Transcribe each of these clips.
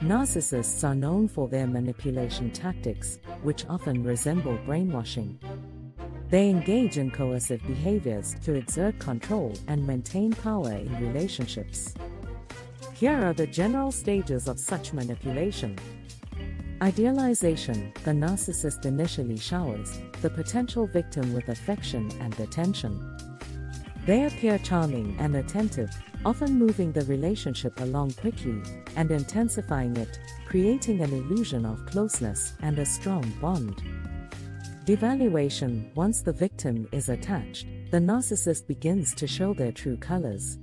Narcissists are known for their manipulation tactics, which often resemble brainwashing. They engage in coercive behaviors to exert control and maintain power in relationships. Here are the general stages of such manipulation. Idealization. The narcissist initially showers the potential victim with affection and attention. They appear charming and attentive, often moving the relationship along quickly and intensifying it, creating an illusion of closeness and a strong bond. Devaluation. Once the victim is attached, the narcissist begins to show their true colors.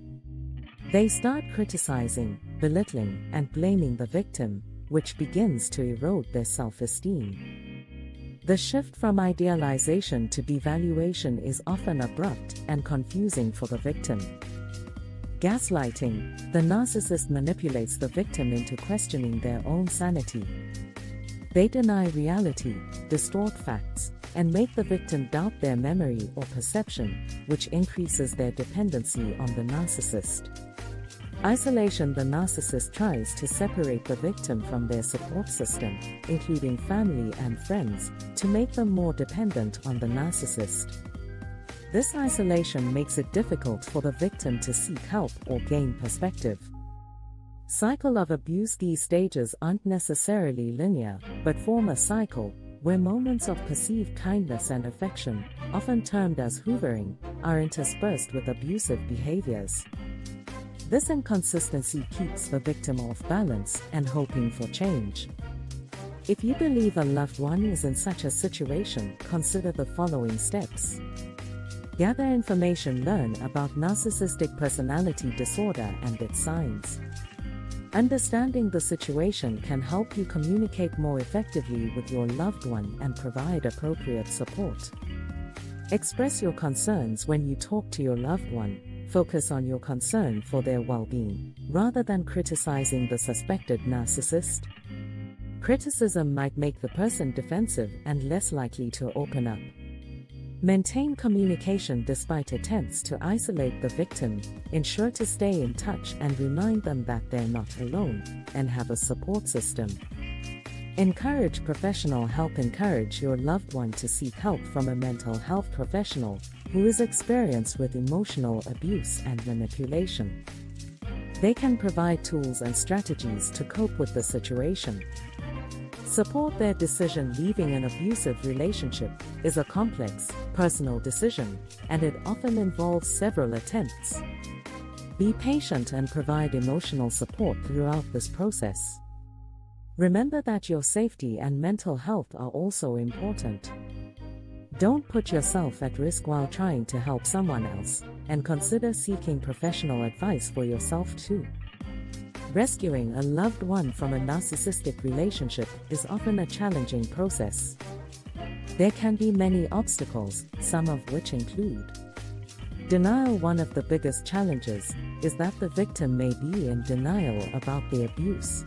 They start criticizing, belittling, and blaming the victim, which begins to erode their self-esteem. The shift from idealization to devaluation is often abrupt and confusing for the victim. Gaslighting. The narcissist manipulates the victim into questioning their own sanity. They deny reality, distort facts, and make the victim doubt their memory or perception, which increases their dependency on the narcissist. Isolation. The narcissist tries to separate the victim from their support system, including family and friends, to make them more dependent on the narcissist. This isolation makes it difficult for the victim to seek help or gain perspective. Cycle of abuse. These stages aren't necessarily linear, but form a cycle where moments of perceived kindness and affection, often termed as hoovering, are interspersed with abusive behaviors. This inconsistency keeps the victim off balance and hoping for change. If you believe a loved one is in such a situation, consider the following steps. Gather information. Learn about narcissistic personality disorder and its signs. Understanding the situation can help you communicate more effectively with your loved one and provide appropriate support. Express your concerns when you talk to your loved one. Focus on your concern for their well-being, rather than criticizing the suspected narcissist. Criticism might make the person defensive and less likely to open up. Maintain communication despite attempts to isolate the victim. Ensure to stay in touch and remind them that they're not alone and have a support system. Encourage professional help. Encourage your loved one to seek help from a mental health professional who is experienced with emotional abuse and manipulation. They can provide tools and strategies to cope with the situation. Support their decision. Leaving an abusive relationship is a complex, personal decision, and it often involves several attempts. Be patient and provide emotional support throughout this process. Remember that your safety and mental health are also important. Don't put yourself at risk while trying to help someone else, and consider seeking professional advice for yourself too. Rescuing a loved one from a narcissistic relationship is often a challenging process. There can be many obstacles, some of which include denial. One of the biggest challenges is that the victim may be in denial about the abuse.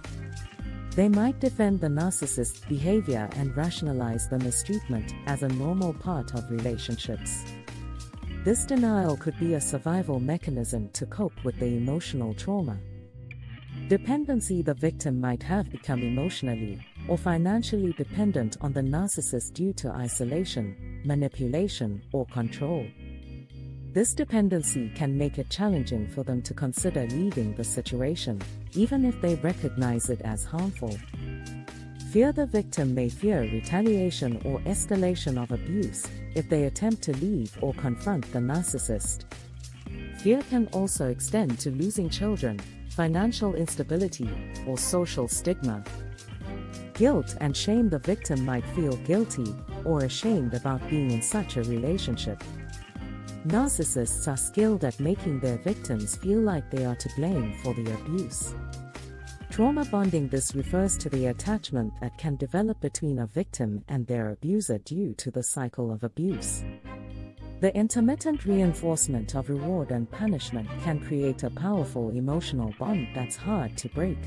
They might defend the narcissist's behavior and rationalize the mistreatment as a normal part of relationships. This denial could be a survival mechanism to cope with the emotional trauma. Dependency. The victim might have become emotionally or financially dependent on the narcissist due to isolation, manipulation, or control. This dependency can make it challenging for them to consider leaving the situation, even if they recognize it as harmful. Fear. The victim may fear retaliation or escalation of abuse if they attempt to leave or confront the narcissist. Fear can also extend to losing children, financial instability, or social stigma. Guilt and shame. The victim might feel guilty or ashamed about being in such a relationship. Narcissists are skilled at making their victims feel like they are to blame for the abuse. Trauma bonding. This refers to the attachment that can develop between a victim and their abuser due to the cycle of abuse. The intermittent reinforcement of reward and punishment can create a powerful emotional bond that's hard to break.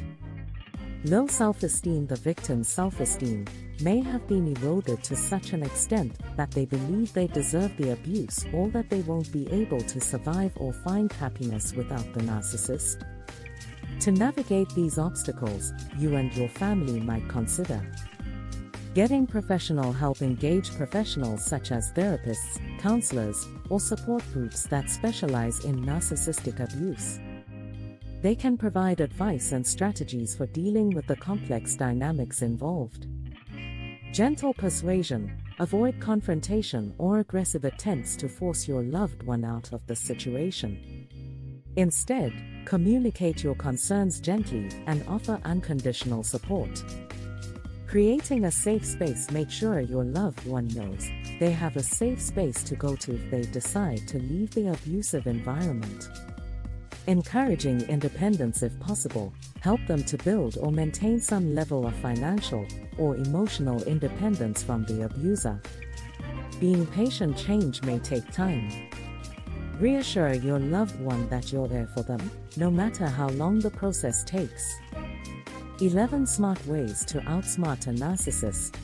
Low self-esteem. The victim's self-esteem may have been eroded to such an extent that they believe they deserve the abuse or that they won't be able to survive or find happiness without the narcissist. To navigate these obstacles, you and your family might consider getting professional help. Engage professionals such as therapists, counselors, or support groups that specialize in narcissistic abuse. They can provide advice and strategies for dealing with the complex dynamics involved. Gentle persuasion. Avoid confrontation or aggressive attempts to force your loved one out of the situation. Instead, communicate your concerns gently and offer unconditional support. Creating a safe space. Make sure your loved one knows they have a safe space to go to if they decide to leave the abusive environment. Encouraging independence if possible. Help them to build or maintain some level of financial or emotional independence from the abuser. Being patient. Change may take time. Reassure your loved one that you're there for them, no matter how long the process takes. 11 smart ways to outsmart a narcissist.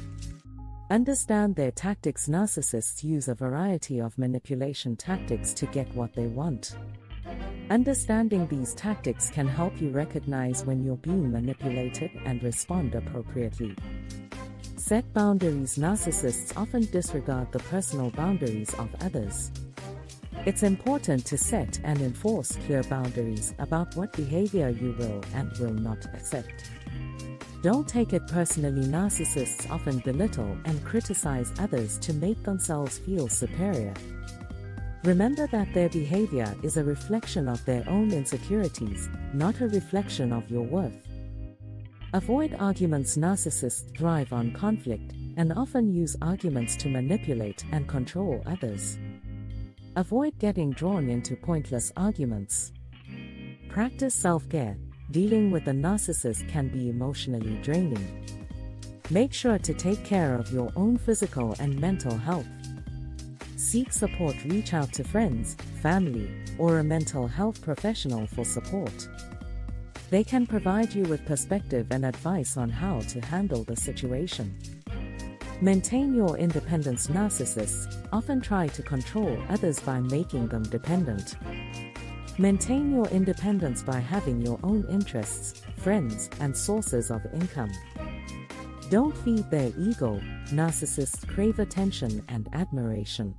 Understand their tactics. Narcissists use a variety of manipulation tactics to get what they want. Understanding these tactics can help you recognize when you're being manipulated and respond appropriately. Set boundaries. Narcissists often disregard the personal boundaries of others. It's important to set and enforce clear boundaries about what behavior you will and will not accept. Don't take it personally. Narcissists often belittle and criticize others to make themselves feel superior. Remember that their behavior is a reflection of their own insecurities, not a reflection of your worth. Avoid arguments. Narcissists thrive on conflict and often use arguments to manipulate and control others. Avoid getting drawn into pointless arguments. Practice self-care. Dealing with a narcissist can be emotionally draining. Make sure to take care of your own physical and mental health. Seek support. Reach out to friends, family, or a mental health professional for support. They can provide you with perspective and advice on how to handle the situation. Maintain your independence. Narcissists often try to control others by making them dependent. Maintain your independence by having your own interests, friends, and sources of income. Don't feed their ego. Narcissists crave attention and admiration.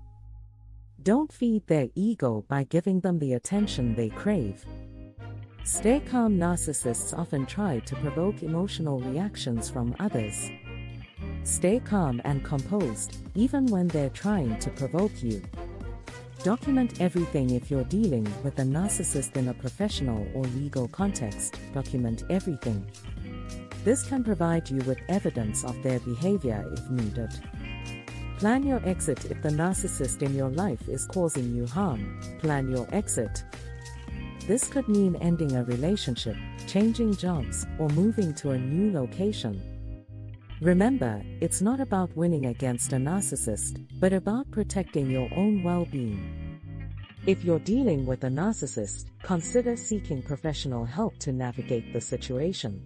Don't feed their ego by giving them the attention they crave. Stay calm. Narcissists often try to provoke emotional reactions from others. Stay calm and composed, even when they're trying to provoke you. Document everything. If you're dealing with a narcissist in a professional or legal context, document everything. This can provide you with evidence of their behavior if needed. Plan your exit. If the narcissist in your life is causing you harm, plan your exit. This could mean ending a relationship, changing jobs, or moving to a new location. Remember, it's not about winning against a narcissist, but about protecting your own well-being. If you're dealing with a narcissist, consider seeking professional help to navigate the situation.